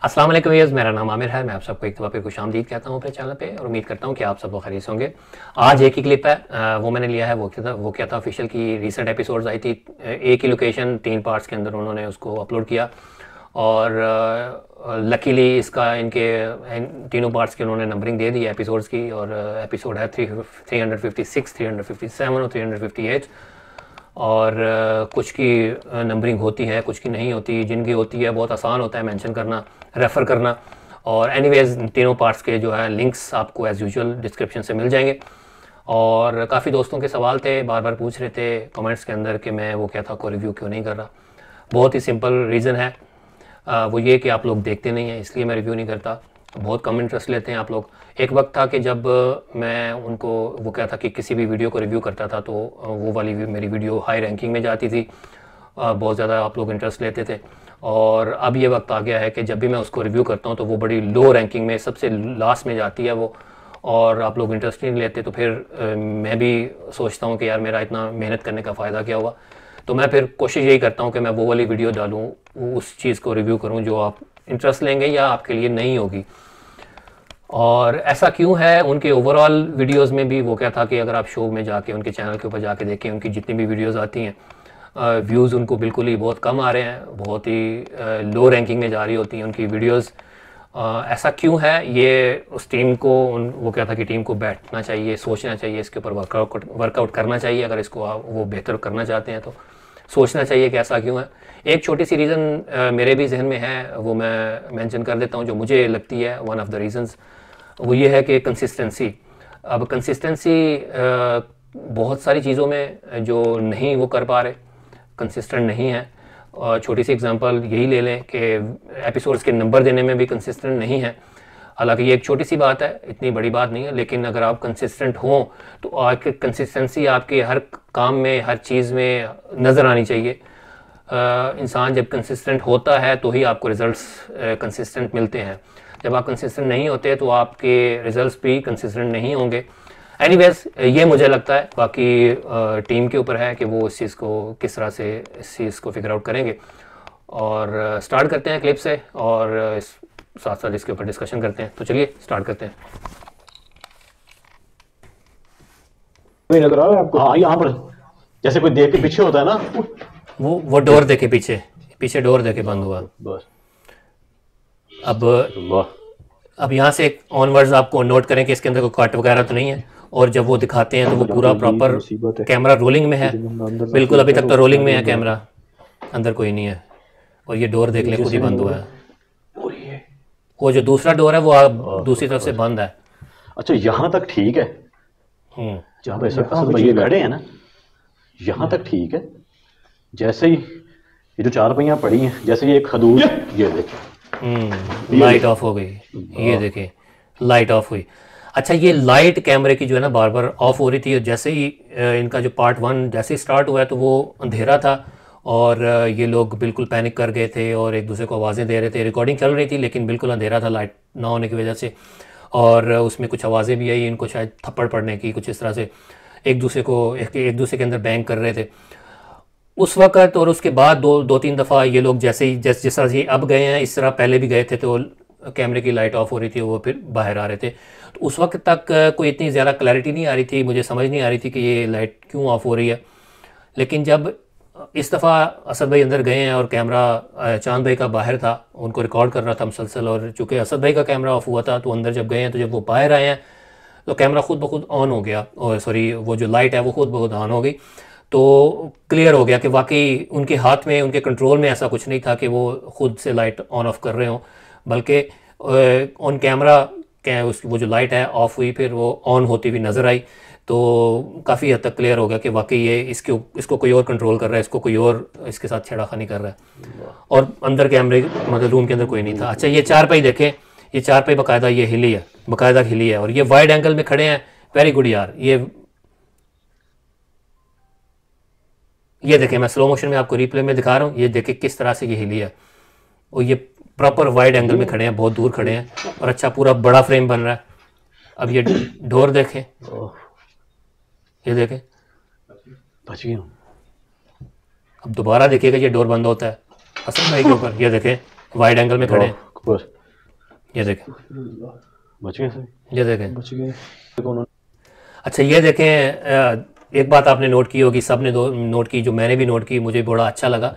अस्सलाम वालेकुम व्यूअर्स, मेरा नाम आमिर है। मैं आप सबको एक दफ़ा फिर खुशामदीद कहता हूँ अपने चैनल पे और उम्मीद करता हूँ कि आप सब खैरियत होंगे। आज एक ही क्लिप है, वो मैंने लिया है। वो क्या था ऑफिशियल की रिसेंट एपिसोड्स आई थी, एक ही लोकेशन 3 पार्ट्स के अंदर उन्होंने उसको अपलोड किया और लकीली इसका इनके तीनों पार्ट्स की उन्होंने नंबरिंग दे दी एपिसोड्स की। और एपिसोड है 356, 357 और 358। और कुछ की नंबरिंग होती है, कुछ की नहीं होती। जिनकी होती है बहुत आसान होता है मेंशन करना, रेफ़र करना। और एनीवेज तीनों पार्ट्स के जो है लिंक्स आपको एज़ यूजुअल डिस्क्रिप्शन से मिल जाएंगे। और काफ़ी दोस्तों के सवाल थे, बार बार पूछ रहे थे कमेंट्स के अंदर कि मैं वो क्या था को रिव्यू क्यों नहीं कर रहा। बहुत ही सिंपल रीज़न है, वो ये कि आप लोग देखते नहीं हैं, इसलिए मैं रिव्यू नहीं करता। बहुत कम इंटरेस्ट लेते हैं आप लोग। एक वक्त था कि जब मैं उनको वो क्या था कि किसी भी वीडियो को रिव्यू करता था तो वो वाली मेरी वीडियो हाई रैंकिंग में जाती थी, बहुत ज़्यादा आप लोग इंटरेस्ट लेते थे। और अब ये वक्त आ गया है कि जब भी मैं उसको रिव्यू करता हूँ तो वो बड़ी लो रैंकिंग में सबसे लास्ट में जाती है वो, और आप लोग इंटरेस्ट नहीं लेते। तो फिर मैं भी सोचता हूँ कि यार मेरा इतना मेहनत करने का फ़ायदा क्या हुआ। तो मैं फिर कोशिश यही करता हूँ कि मैं वो वाली वीडियो डालूँ, उस चीज़ को रिव्यू करूँ जो आप इंटरेस्ट लेंगे या आपके लिए नहीं होगी। और ऐसा क्यों है, उनके ओवरऑल वीडियोस में भी वो क्या था कि अगर आप शो में जाके उनके चैनल के ऊपर जाके देखें, उनकी जितनी भी वीडियोस आती हैं, व्यूज़ उनको बिल्कुल ही बहुत कम आ रहे हैं, बहुत ही लो रैंकिंग में जा रही होती हैं उनकी वीडियोस। ऐसा क्यों है, ये उस टीम को वो क्या था कि टीम को बैठना चाहिए, सोचना चाहिए, इसके ऊपर वर्कआउट करना चाहिए। अगर इसको वो बेहतर करना चाहते हैं तो सोचना चाहिए कि ऐसा क्यों है। एक छोटी सी रीज़न मेरे भी जहन में है, वो मैं मेंशन कर देता हूँ, जो मुझे लगती है वन ऑफ द रीज़न्स। वो ये है कि कंसिस्टेंसी। अब कंसिस्टेंसी बहुत सारी चीज़ों में जो नहीं वो कर पा रहे, कंसिस्टेंट नहीं है। और छोटी सी एग्जांपल यही ले लें कि एपिसोड्स के नंबर देने में भी कंसिस्टेंट नहीं है। हालांकि ये एक छोटी सी बात है, इतनी बड़ी बात नहीं है, लेकिन अगर आप कंसिस्टेंट हों तो आपकी कंसिस्टेंसी आपके हर काम में, हर चीज़ में नज़र आनी चाहिए। इंसान जब कंसिस्टेंट होता है तो ही आपको रिज़ल्ट्स कंसिस्टेंट मिलते हैं। जब आप कंसिस्टेंट नहीं होते तो आपके रिजल्ट्स भी कंसिस्टेंट नहीं होंगे। एनीवेज ये मुझे लगता है, बाकी टीम के ऊपर है कि वो इस चीज़ को किस तरह से इस चीज़ को फिगर आउट करेंगे। और स्टार्ट करते हैं क्लिप से और साथ साथ इसके ऊपर डिस्कशन करते हैं। तो चलिए स्टार्ट करते हैं। नजर आ रहा है आपको? हाँ, यहाँ पर जैसे कोई देख के पीछे होता है ना, वो डोर देखे पीछे डोर देखे बंद हुआ। बस अब यहाँ से ऑनवर्ड्स आपको नोट करें कि इसके अंदर कोई कट वगैरह तो नहीं है। और जब वो दिखाते हैं तो वो पूरा प्रॉपर कैमरा रोलिंग में है, बिल्कुल अभी तक तो रोलिंग में है कैमरा, अंदर कोई नहीं है। और ये डोर देख लें खुद ही बंद हुआ है। वो जो दूसरा डोर है वो दूसरी तरफ से बंद है। अच्छा, यहाँ तक ठीक है। जहाँ पे असद भाई खड़े हैं ना, यहाँ तक ठीक है। जैसे ही ये जो चार पहियां पड़ी हैं, जैसे ये एक खदूर, ये देखें लाइट ऑफ हो गई, ये देखें लाइट ऑफ हुई। अच्छा, ये लाइट कैमरे की जो है ना बार बार ऑफ हो रही थी। जैसे ही इनका जो पार्ट 1 जैसे ही स्टार्ट हुआ है तो वो अंधेरा था और ये लोग बिल्कुल पैनिक कर गए थे और एक दूसरे को आवाज़ें दे रहे थे। रिकॉर्डिंग चल रही थी लेकिन बिल्कुल अंधेरा था लाइट ना होने की वजह से। और उसमें कुछ आवाज़ें भी आई, इनको शायद थप्पड़ पड़ने की, कुछ इस तरह से एक दूसरे के अंदर बैंग कर रहे थे उस वक़्त। और उसके बाद दो तीन दफ़ा ये लोग जैसे ही जिस तरह से अब गए हैं इस तरह पहले भी गए थे तो कैमरे की लाइट ऑफ हो रही थी, वो फिर बाहर आ रहे थे। तो उस वक्त तक कोई इतनी ज़्यादा क्लैरिटी नहीं आ रही थी, मुझे समझ नहीं आ रही थी कि ये लाइट क्यों ऑफ हो रही है। लेकिन जब इस दफ़ा असद भाई अंदर गए हैं और कैमरा चांद भाई का बाहर था, उनको रिकॉर्ड कर रहा था मुसलसल, और चूँकि असद भाई का कैमरा ऑफ हुआ था तो अंदर जब गए हैं तो जब वो बाहर आए हैं तो कैमरा खुद ब खुद ऑन हो गया, और सॉरी वो जो लाइट है वो खुद ब खुद ऑन हो गई। तो क्लियर हो गया कि वाकई उनके हाथ में, उनके कंट्रोल में ऐसा कुछ नहीं था कि वो खुद से लाइट ऑन ऑफ कर रहे हों, बल्कि ऑन कैमरा वो जो लाइट है ऑफ हुई, फिर वो ऑन होती हुई नज़र आई। तो काफ़ी हद तक क्लियर हो गया कि वाकई ये इसको कोई और कंट्रोल कर रहा है, इसको कोई और इसके साथ छेड़खानी कर रहा है। और अंदर कैमरे मतलब रूम के अंदर कोई नहीं था। अच्छा, ये चारपाई देखें, ये चारपाई बाकायदा ये हिली है, बाकायदा हिली है, और ये वाइड एंगल में खड़े हैं। वेरी गुड यार। ये देखें, मैं स्लो मोशन में आपको रिप्ले में दिखा रहा हूँ, ये देखें किस तरह से ये हिली है। और ये प्रॉपर वाइड एंगल में खड़े हैं, बहुत दूर खड़े हैं, और अच्छा पूरा बड़ा फ्रेम बन रहा है। अब ये डोर देखें, ये देखें, बच गया। अब दोबारा देखिएगा ये डोर बंद होता है असद भाई के ऊपर, ये देखें वाइड एंगल में खड़े हैं। अकबर, ये देखें, बच गए सर, ये देखें, बच गए। अच्छा ये देखें, एक बात आपने नोट की होगी, सब ने नोट की, जो मैंने भी नोट की, मुझे बड़ा अच्छा लगा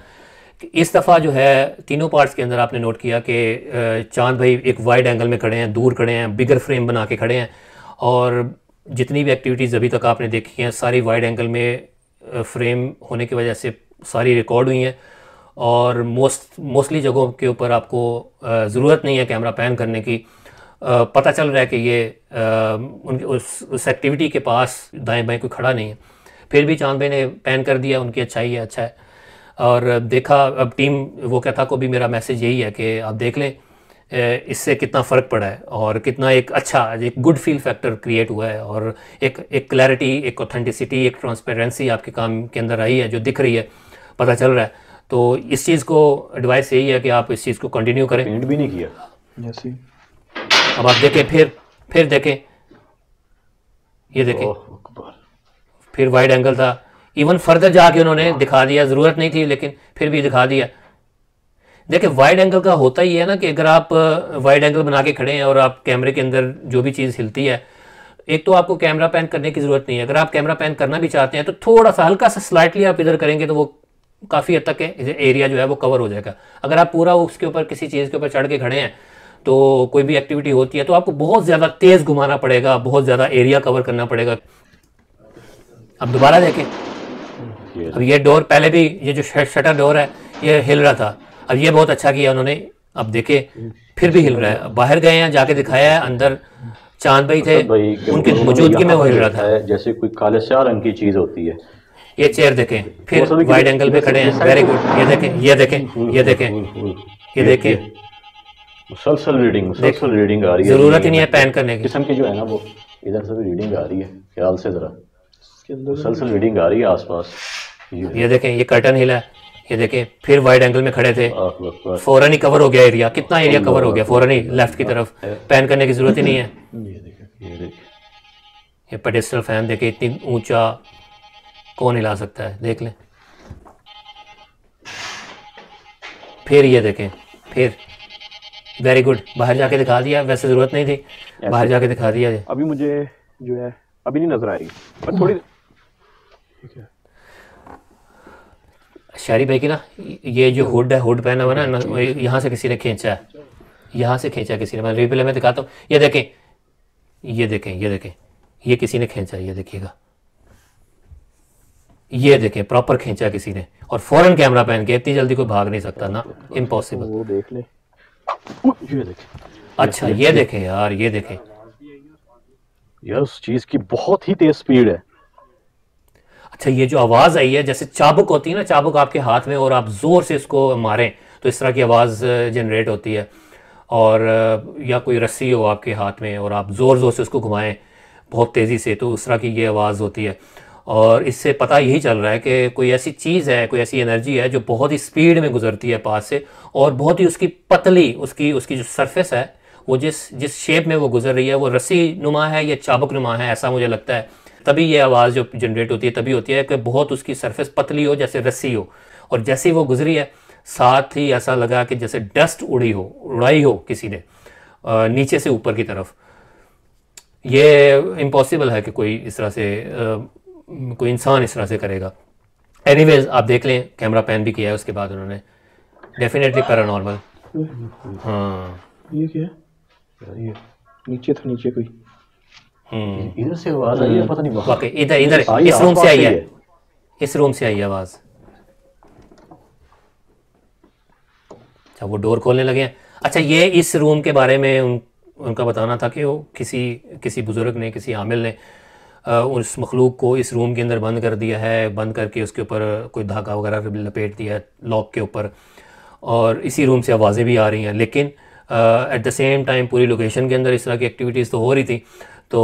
कि इस दफ़ा जो है तीनों पार्ट्स के अंदर आपने नोट किया कि चांद भाई एक वाइड एंगल में खड़े हैं, दूर खड़े हैं, बिगर फ्रेम बना के खड़े हैं, और जितनी भी एक्टिविटीज़ अभी तक आपने देखी हैं सारी वाइड एंगल में फ्रेम होने की वजह से सारी रिकॉर्ड हुई हैं, और मोस्टली जगहों के ऊपर आपको ज़रूरत नहीं है कैमरा पैन करने की। पता चल रहा है कि ये उनके उस एक्टिविटी के पास दाएं बाएं कोई खड़ा नहीं है, फिर भी चांद भाई ने पैन कर दिया, उनकी अच्छाई है, अच्छा है। और देखा, अब टीम वो क्या था को भी मेरा मैसेज यही है कि आप देख लें इससे कितना फ़र्क पड़ा है और कितना एक अच्छा, एक गुड फील फैक्टर क्रिएट हुआ है, और एक क्लैरिटी, एक ऑथेंटिसिटी, एक ट्रांसपेरेंसी आपके काम के अंदर आई है जो दिख रही है, पता चल रहा है। तो इस चीज़ को एडवाइस यही है कि आप इस चीज़ को कंटिन्यू करें। पेंट भी नहीं किया जैसे। अब आप देखें, फिर देखें, ये देखें, फिर वाइड एंगल था, इवन फर्दर जाके उन्होंने दिखा दिया, ज़रूरत नहीं थी लेकिन फिर भी दिखा दिया। देखिए वाइड एंगल का होता ही है ना कि अगर आप वाइड एंगल बना के खड़े हैं और आप कैमरे के अंदर जो भी चीज़ हिलती है, एक तो आपको कैमरा पैन करने की ज़रूरत नहीं है, अगर आप कैमरा पैन करना भी चाहते हैं तो थोड़ा सा हल्का सा स्लाइटली आप इधर करेंगे तो वो काफ़ी हद तक एरिया जो है वो कवर हो जाएगा। अगर आप पूरा उसके ऊपर किसी चीज़ के ऊपर चढ़ के खड़े हैं तो कोई भी एक्टिविटी होती है तो आपको बहुत ज़्यादा तेज़ घुमाना पड़ेगा, बहुत ज़्यादा एरिया कवर करना पड़ेगा। अब दोबारा देखें, अब ये डोर पहले भी, ये जो शटर डोर है ये हिल रहा था, अब ये बहुत अच्छा किया उन्होंने, अब देखे फिर भी हिल रहा है। बाहर गए हैं, जाके दिखाया है, अंदर चांद भाई थे, उनकी मौजूदगी में वो हिल रहा था, जैसे कोई काले स्याह रंग की चीज़ होती है। ये चेयर देखें, फिर वाइड एंगल पे खड़े हैं, वेरी गुड, ये देखें, ये देखें, ये देखें, ये देखें, मुसलसल रीडिंग आ रही है, जरूरत ही नहीं है पैन करने की। किस्म की जो है ना वो इधर से भी रीडिंग आ रही है, ख्याल से जरा मुसलसल रीडिंग आ रही है आसपास। ये देखें, ये कर्टन हिला है, ये देखें, फिर वाइड एंगल में खड़े थे, फौरन ही कवर हो गया एरिया, कितना एरिया कवर हो गया फौरन ही, लेफ्ट की तरफ पैन करने की जरूरत ही नहीं है। ये पेडेस्टल फैन देखें, इतनी ऊंचा कौन हिला सकता है, देख लें। फिर ये देखें, फिर वेरी गुड, बाहर जाके दिखा दिया, वैसे जरूरत नहीं थी, बाहर जाके दिखा दिया। अभी मुझे जो है अभी नहीं नजर आएगी पर थोड़ी शारी भाई की ना, ये जो हुड है, हुड पहना हुआ ना, यहाँ से किसी ने खींचा है, यहाँ से खींचा किसी ने, मैं रिप्ले में दिखाता हूँ, ये देखें, ये देखें, ये देखें, ये किसी ने खींचा, ये देखिएगा, ये देखें प्रॉपर खींचा किसी ने, और फौरन कैमरा पहन के, इतनी जल्दी कोई भाग नहीं सकता ना, इम्पॉसिबल। वो देख ले, ये देखें, अच्छा ये देखें यार, ये देखें यार, उस चीज की बहुत ही तेज स्पीड है। अच्छा ये जो आवाज़ आई है, जैसे चाबुक होती है ना, चाबुक आपके हाथ में और आप ज़ोर से इसको मारें तो इस तरह की आवाज़ जनरेट होती है, और या कोई रस्सी हो आपके हाथ में और आप ज़ोर से उसको घुमाएं बहुत तेज़ी से, तो उस तरह की ये आवाज़ होती है। और इससे पता यही चल रहा है कि कोई ऐसी चीज़ है, कोई ऐसी एनर्जी है जो बहुत ही स्पीड में गुजरती है पास से, और बहुत ही उसकी पतली, उसकी जो सरफेस है, वो जिस शेप में वो गुजर रही है वो रस्सी नुमा है या चाबुक नुमा है, ऐसा मुझे लगता है। तभी ये आवाज़ जो जनरेट होती है तभी होती है कि बहुत उसकी सरफेस पतली हो, जैसे रस्सी हो, और जैसे ही वो गुजरी है साथ ही ऐसा लगा कि जैसे डस्ट उड़ाई हो किसी ने नीचे से ऊपर की तरफ। ये इम्पॉसिबल है कि कोई इस तरह से कोई इंसान इस तरह से करेगा। एनीवेज आप देख लें, कैमरा पैन भी किया है उसके बाद उन्होंने, डेफिनेटली पैरानॉर्मल। हाँ ये क्या है, ये नीचे था, नीचे कोई इधर से आवाज आई है, पता नहीं वाकई इधर इस रूम से आई है, इस रूम से आई आवाज। अच्छा वो डोर खोलने लगे हैं। अच्छा ये इस रूम के बारे में उनका बताना था कि वो किसी बुजुर्ग ने, किसी आमिल ने उस मखलूक को इस रूम के अंदर बंद कर दिया है, बंद करके उसके ऊपर कोई धागा वगैरह लपेट दिया है लॉक के ऊपर, और इसी रूम से आवाज़ें भी आ रही हैं। लेकिन एट द सेम टाइम पूरी लोकेशन के अंदर इस तरह की एक्टिविटीज़ तो हो रही थी। तो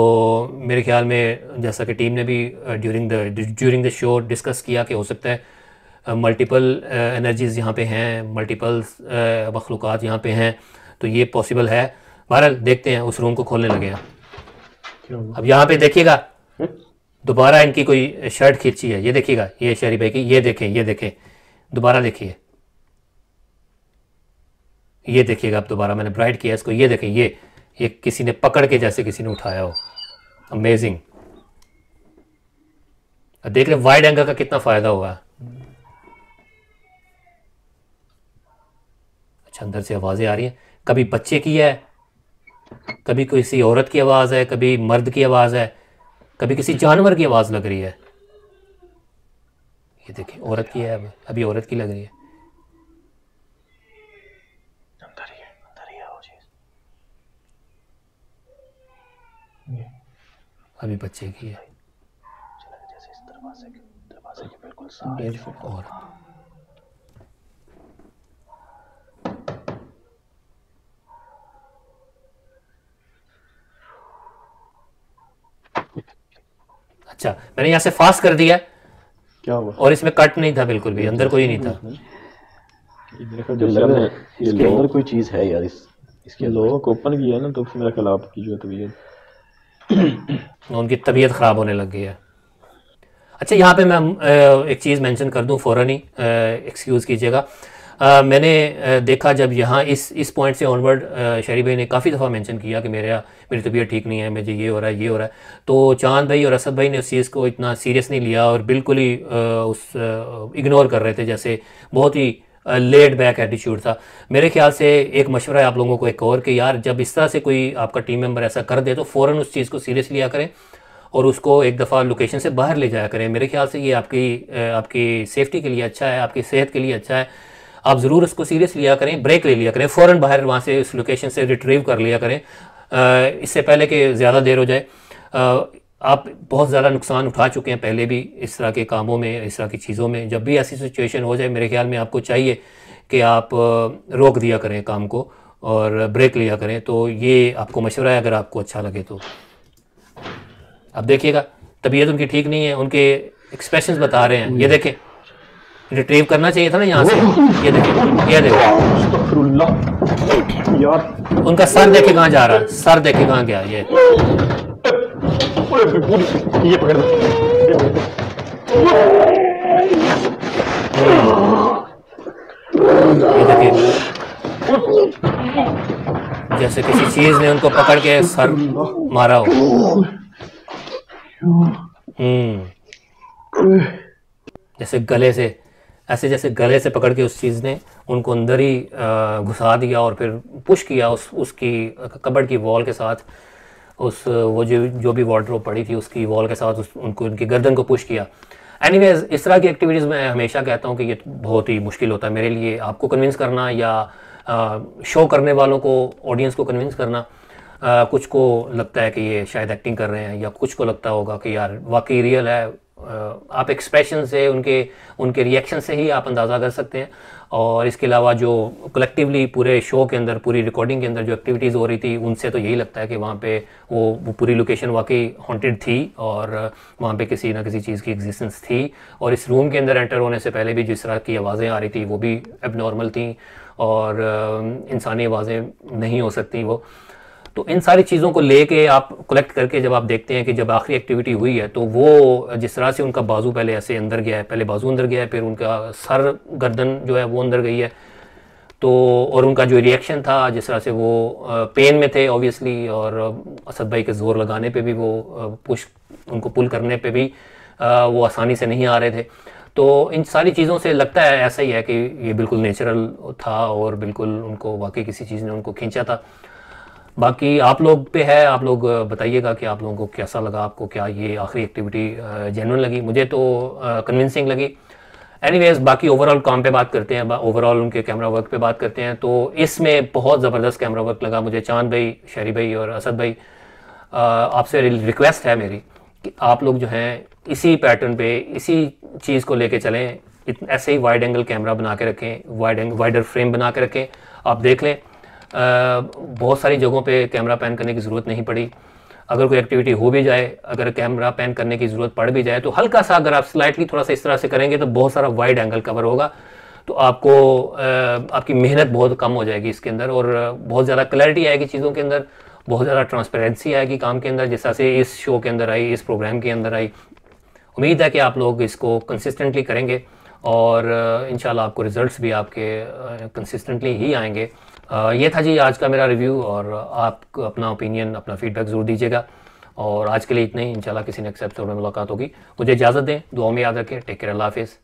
मेरे ख्याल में जैसा कि टीम ने भी ड्यूरिंग द शो डिस्कस किया कि हो सकता है मल्टीपल एनर्जीज़ यहाँ पे हैं, मल्टीपल मखलूक़ात यहाँ पे हैं, तो ये पॉसिबल है। बहरहाल देखते हैं, उस रूम को खोलने लगे हैं। अब यहाँ पे देखिएगा दोबारा इनकी कोई शर्ट खींची है, ये देखिएगा, ये शरी भाई की, ये देखें दोबारा देखिए, ये देखिएगा अब दोबारा मैंने ब्राइट किया इसको, ये देखें ये किसी ने पकड़ के जैसे किसी ने उठाया हो, अमेजिंग। देख रहे वाइड एंगल का कितना फायदा हुआ है। अच्छा अंदर से आवाजें आ रही हैं, कभी बच्चे की है, कभी किसी औरत की आवाज है, कभी मर्द की आवाज है, कभी किसी जानवर की आवाज लग रही है। ये देखिए औरत की है, अभी औरत की लग रही है। अंदर ही है वो चीज। अभी बच्चे की है जैसे इस दरवाजे के बिल्कुल सामने और अच्छा मैंने यहाँ से फास्ट कर दिया क्या हुआ? और इसमें कट नहीं था बिल्कुल भी, अंदर कोई नहीं था। लग रहा है इसके अंदर कोई चीज है यार। इसके लोग ओपन किया ना तो मेरा ख्याल आपकी जो तबीयत उनकी तबीयत ख़राब होने लग गई है। अच्छा यहाँ पे मैं एक चीज़ मेंशन कर दूँ फ़ौरन ही, एक्सक्यूज़ कीजिएगा। मैंने देखा जब यहाँ इस पॉइंट से ऑनवर्ड शरी भाई ने काफ़ी दफ़ा मेंशन किया कि मेरी तबीयत ठीक नहीं है, मुझे ये हो रहा है ये हो रहा है, तो चांद भाई और असद भाई ने उस चीज़ को इतना सीरियस नहीं लिया और बिल्कुल ही इग्नोर कर रहे थे, जैसे बहुत ही लेड बैक एटीट्यूड था। मेरे ख्याल से एक मशवरा है आप लोगों को एक और कि यार जब इस तरह से कोई आपका टीम मेंबर ऐसा कर दे तो फ़ौरन उस चीज़ को सीरियस लिया करें और उसको एक दफ़ा लोकेशन से बाहर ले जाया करें। मेरे ख्याल से ये आपकी सेफ्टी के लिए अच्छा है, आपकी सेहत के लिए अच्छा है। आप ज़रूर उसको सीरियस लिया करें, ब्रेक ले लिया करें, फ़ौरन बाहर वहाँ से उस लोकेशन से रिट्रीव कर लिया करें इससे पहले कि ज़्यादा देर हो जाए। आप बहुत ज़्यादा नुकसान उठा चुके हैं पहले भी इस तरह के कामों में, इस तरह की चीज़ों में। जब भी ऐसी सिचुएशन हो जाए मेरे ख्याल में आपको चाहिए कि आप रोक दिया करें काम को और ब्रेक लिया करें। तो ये आपको मशवरा है अगर आपको अच्छा लगे तो। अब देखिएगा तबीयत उनकी ठीक नहीं है, उनके एक्सप्रेशंस बता रहे हैं। ये देखें रिट्रीव करना चाहिए था ना यहाँ से, ये देखें ये देखें यार उनका सर देखे कहाँ जा रहा है, सर देखे कहाँ गया। ये पकड़ दो। ये देखिए जैसे किसी चीज ने उनको पकड़ के सर मारा हो। जैसे गले से ऐसे जैसे गले से पकड़ के उस चीज़ ने उनको अंदर ही घुसा दिया और फिर पुश किया उसकी कबर्ड की वॉल के साथ, वो जो भी वार्डरोब पड़ी थी उसकी वॉल के साथ उनको उनकी गर्दन को पुश किया। एनीवेज इस तरह की एक्टिविटीज़ मैं हमेशा कहता हूँ कि ये बहुत ही मुश्किल होता है मेरे लिए, आपको कन्विंस करना या शो करने वालों को, ऑडियंस को कन्विंस करना। कुछ को लगता है कि ये शायद एक्टिंग कर रहे हैं या कुछ को लगता होगा कि यार वाकई रियल है। आप एक्सप्रेशन से उनके रिएक्शन से ही आप अंदाज़ा कर सकते हैं। और इसके अलावा जो कलेक्टिवली पूरे शो के अंदर, पूरी रिकॉर्डिंग के अंदर जो एक्टिविटीज़ हो रही थी उनसे तो यही लगता है कि वहाँ पे वो पूरी लोकेशन वाकई हॉन्टेड थी और वहाँ पे किसी ना किसी चीज़ की एग्जिस्टेंस थी। और इस रूम के अंदर एंटर होने से पहले भी जिस तरह की आवाज़ें आ रही थी वो भी एबनॉर्मल थी और इंसानी आवाज़ें नहीं हो सकती वो। तो इन सारी चीज़ों को लेके आप कलेक्ट करके जब आप देखते हैं कि जब आखिरी एक्टिविटी हुई है तो वो जिस तरह से उनका बाजू पहले ऐसे अंदर गया है, पहले बाजू अंदर गया है, फिर उनका सर गर्दन जो है वो अंदर गई है, तो और उनका जो रिएक्शन था जिस तरह से वो पेन में थे ऑब्वियसली, और असद भाई के ज़ोर लगाने पे भी वो उनको पुल करने पे भी वो आसानी से नहीं आ रहे थे। तो इन सारी चीज़ों से लगता है ऐसा ही है कि ये बिल्कुल नेचुरल था और बिल्कुल उनको वाकई किसी चीज़ ने उनको खींचा था। बाकी आप लोग पे है, आप लोग बताइएगा कि आप लोगों को कैसा लगा, आपको क्या ये आखिरी एक्टिविटी जेन्युइन लगी। मुझे तो कन्विंसिंग लगी। एनीवेज बाकी ओवरऑल काम पे बात करते हैं, ओवरऑल उनके कैमरा वर्क पे बात करते हैं। तो इसमें बहुत ज़बरदस्त कैमरा वर्क लगा मुझे। चांद भाई, शरी भाई और असद भाई, आपसे रिक्वेस्ट है मेरी कि आप लोग जो हैं इसी पैटर्न पे, इसी चीज़ को लेके चलें, ऐसे ही वाइड एंगल कैमरा बना के रखें, वाइडर फ्रेम बना के रखें। आप देख लें बहुत सारी जगहों पे कैमरा पैन करने की ज़रूरत नहीं पड़ी। अगर कोई एक्टिविटी हो भी जाए, अगर कैमरा पैन करने की ज़रूरत पड़ भी जाए तो हल्का सा अगर आप स्लाइटली थोड़ा सा इस तरह से करेंगे तो बहुत सारा वाइड एंगल कवर होगा। तो आपको आपकी मेहनत बहुत कम हो जाएगी इसके अंदर और बहुत ज़्यादा क्लैरिटी आएगी चीज़ों के अंदर, बहुत ज़्यादा ट्रांसपेरेंसी आएगी काम के अंदर, जिस तरह से इस शो के अंदर आई, इस प्रोग्राम के अंदर आई। उम्मीद है कि आप लोग इसको कंसिस्टेंटली करेंगे और इंशाल्लाह आपको रिजल्ट्स भी आपके कंसिस्टेंटली ही आएंगे। ये था जी आज का मेरा रिव्यू, और आप अपना ओपिनियन, अपना फीडबैक ज़रूर दीजिएगा। और आज के लिए इतना ही, इंशाल्लाह किसी नेक्स्ट एपिसोड में मुलाकात होगी। मुझे इजाज़त दें, दुआ में याद रखें। टेक केयर, अल्लाह हाफिज़।